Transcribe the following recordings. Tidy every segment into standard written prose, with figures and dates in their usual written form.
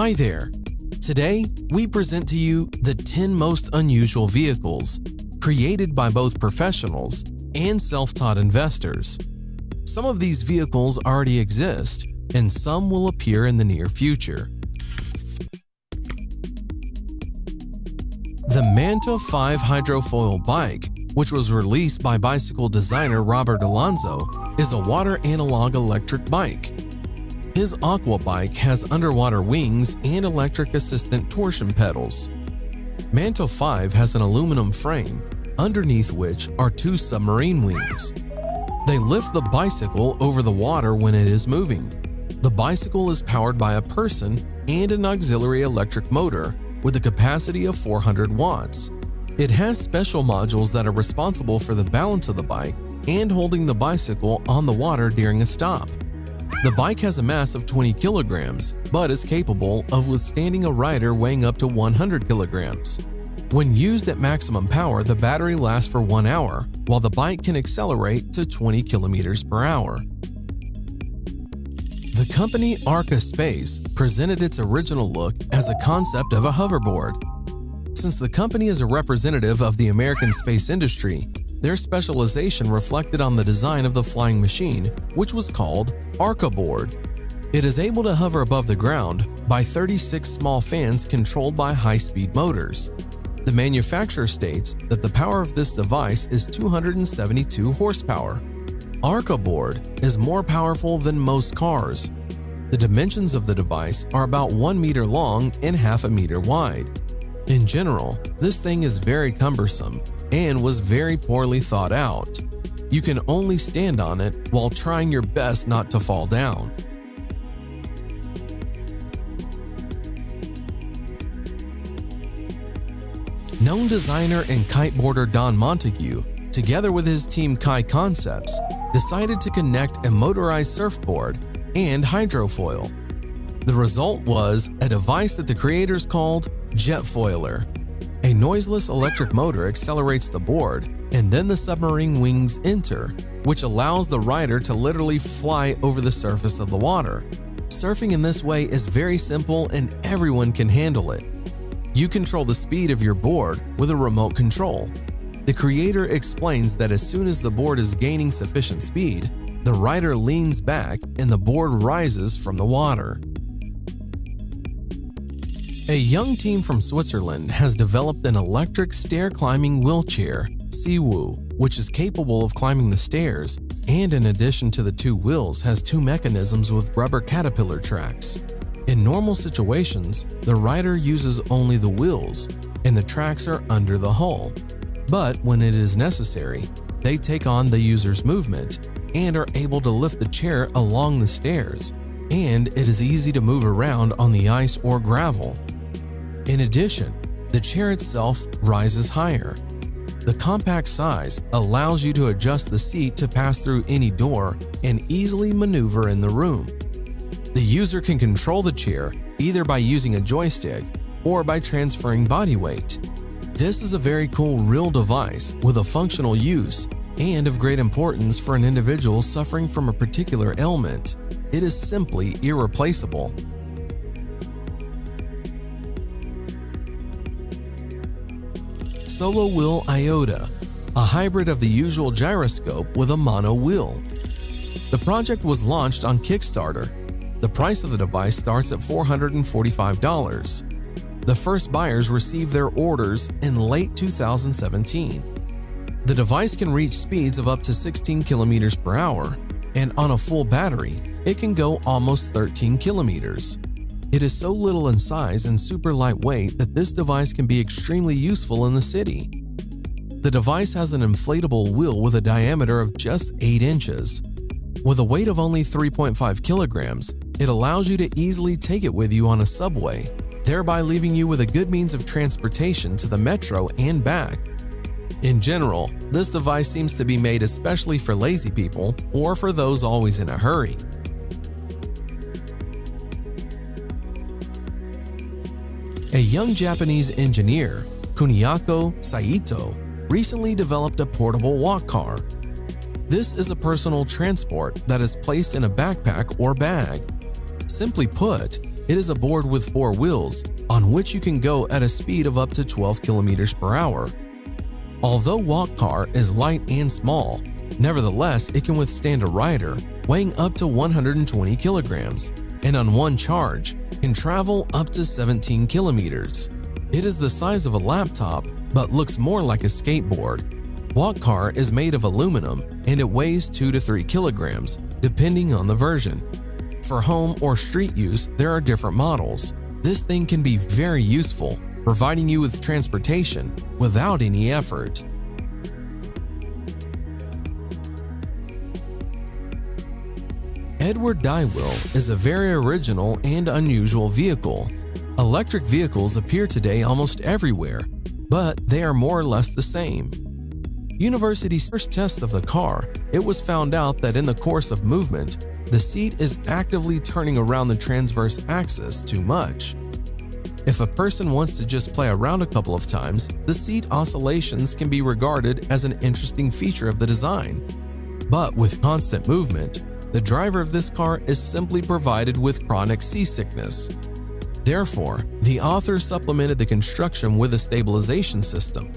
Hi there! Today, we present to you the 10 most unusual vehicles created by both professionals and self-taught investors. Some of these vehicles already exist, and some will appear in the near future. The Manta 5 hydrofoil bike, which was released by bicycle designer Robert Alonso, is a water analog electric bike. His Aqua bike has underwater wings and electric assistant torsion pedals. Manta 5 has an aluminum frame, underneath which are two submarine wings. They lift the bicycle over the water when it is moving. The bicycle is powered by a person and an auxiliary electric motor with a capacity of 400 watts. It has special modules that are responsible for the balance of the bike and holding the bicycle on the water during a stop. The bike has a mass of 20 kilograms, but is capable of withstanding a rider weighing up to 100 kilograms. When used at maximum power, the battery lasts for 1 hour, while the bike can accelerate to 20 kilometers per hour. The company Arca Space presented its original look as a concept of a hoverboard. Since the company is a representative of the American space industry, their specialization reflected on the design of the flying machine, which was called Arca Board. It is able to hover above the ground by 36 small fans controlled by high-speed motors. The manufacturer states that the power of this device is 272 horsepower. Arca Board is more powerful than most cars. The dimensions of the device are about 1 meter long and half a meter wide. In general, this thing is very cumbersome and was very poorly thought out. You can only stand on it while trying your best not to fall down. Known designer and kiteboarder Don Montague, together with his team Kai Concepts, decided to connect a motorized surfboard and hydrofoil. The result was a device that the creators called Jetfoiler. A noiseless electric motor accelerates the board, and then the submarine wings enter, which allows the rider to literally fly over the surface of the water. Surfing in this way is very simple and everyone can handle it. You control the speed of your board with a remote control. The creator explains that as soon as the board is gaining sufficient speed, the rider leans back and the board rises from the water. A young team from Switzerland has developed an electric stair-climbing wheelchair, Siwu, which is capable of climbing the stairs and in addition to the two wheels has two mechanisms with rubber caterpillar tracks. In normal situations, the rider uses only the wheels and the tracks are under the hull. But when it is necessary, they take on the user's movement and are able to lift the chair along the stairs, and it is easy to move around on the ice or gravel. In addition, the chair itself rises higher. The compact size allows you to adjust the seat to pass through any door and easily maneuver in the room. The user can control the chair either by using a joystick or by transferring body weight. This is a very cool real device with a functional use and of great importance for an individual suffering from a particular ailment. It is simply irreplaceable. Solo Wheel Iota, a hybrid of the usual gyroscope with a mono wheel. The project was launched on Kickstarter. The price of the device starts at $445. The first buyers received their orders in late 2017. The device can reach speeds of up to 16 kilometers per hour, and on a full battery, it can go almost 13 kilometers. It is so little in size and super lightweight that this device can be extremely useful in the city. The device has an inflatable wheel with a diameter of just 8 inches. With a weight of only 3.5 kilograms, it allows you to easily take it with you on a subway, thereby leaving you with a good means of transportation to the metro and back. In general, this device seems to be made especially for lazy people or for those always in a hurry. A young Japanese engineer, Kuniako Saito, recently developed a portable walk car. This is a personal transport that is placed in a backpack or bag. Simply put, It is a board with 4 wheels, on which you can go at a speed of up to 12 kilometers per hour. Although Walk Car is light and small, nevertheless it can withstand a rider weighing up to 120 kilograms, and on one charge can travel up to 17 kilometers. It is the size of a laptop, but looks more like a skateboard. Walk Car is made of aluminum and it weighs 2 to 3 kilograms, depending on the version. For home or street use, there are different models. This thing can be very useful, providing you with transportation without any effort. Edward Dywell is a very original and unusual vehicle. Electric vehicles appear today almost everywhere, but they are more or less the same. University's first tests of the car, it was found out that in the course of movement, the seat is actively turning around the transverse axis too much. If a person wants to just play around a couple of times, the seat oscillations can be regarded as an interesting feature of the design. But with constant movement, the driver of this car is simply provided with chronic seasickness. Therefore, the author supplemented the construction with a stabilization system,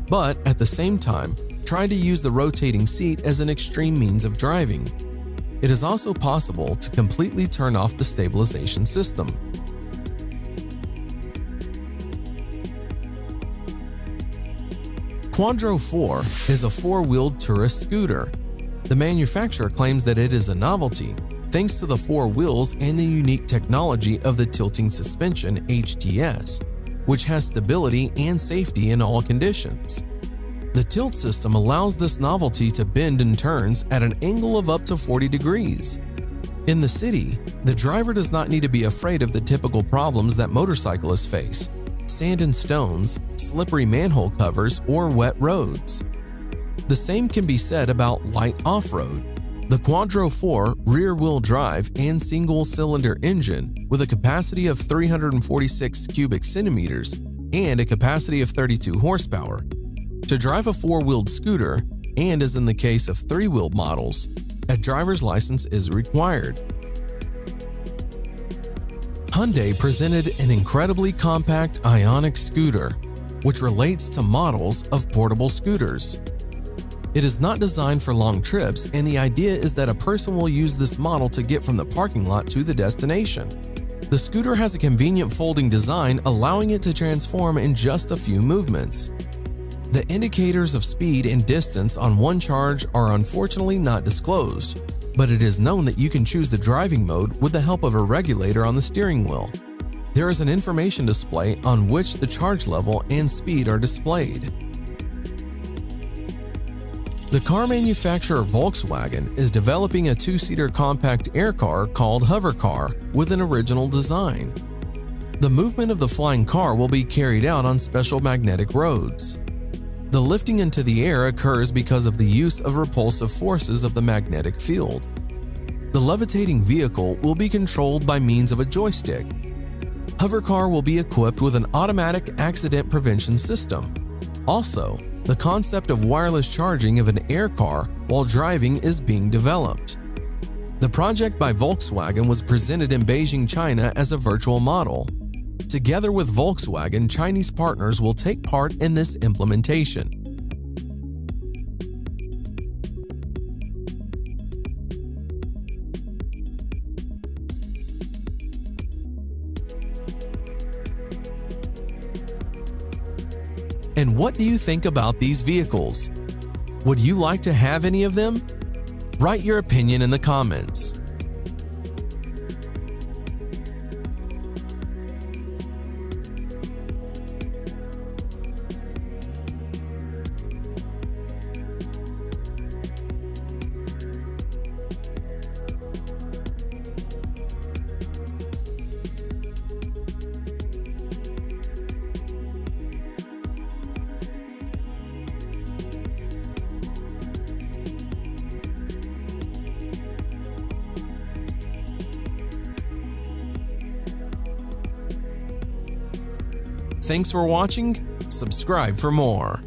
but at the same time, tried to use the rotating seat as an extreme means of driving. It is also possible to completely turn off the stabilization system. Quadro 4 is a 4-wheeled tourist scooter. The manufacturer claims that it is a novelty, thanks to the 4 wheels and the unique technology of the tilting suspension HTS, which has stability and safety in all conditions. The tilt system allows this novelty to bend and turns at an angle of up to 40 degrees. In the city, the driver does not need to be afraid of the typical problems that motorcyclists face: sand and stones, slippery manhole covers, or wet roads. The same can be said about light off-road. The Quadro 4 rear-wheel drive and single-cylinder engine with a capacity of 346 cubic centimeters and a capacity of 32 horsepower. To drive a 4-wheeled scooter, and as in the case of 3-wheeled models, a driver's license is required. Hyundai presented an incredibly compact Ioniq scooter, which relates to models of portable scooters. It is not designed for long trips, and the idea is that a person will use this model to get from the parking lot to the destination. The scooter has a convenient folding design, allowing it to transform in just a few movements. The indicators of speed and distance on one charge are unfortunately not disclosed, but it is known that you can choose the driving mode with the help of a regulator on the steering wheel. There is an information display on which the charge level and speed are displayed. The car manufacturer Volkswagen is developing a 2-seater compact air car called Hover Car with an original design. The movement of the flying car will be carried out on special magnetic roads. The lifting into the air occurs because of the use of repulsive forces of the magnetic field. The levitating vehicle will be controlled by means of a joystick. Hover Car will be equipped with an automatic accident prevention system. Also, the concept of wireless charging of an air car while driving is being developed. The project by Volkswagen was presented in Beijing, China as a virtual model. Together with Volkswagen, Chinese partners will take part in this implementation. And what do you think about these vehicles? Would you like to have any of them? Write your opinion in the comments. Thanks for watching. Subscribe for more.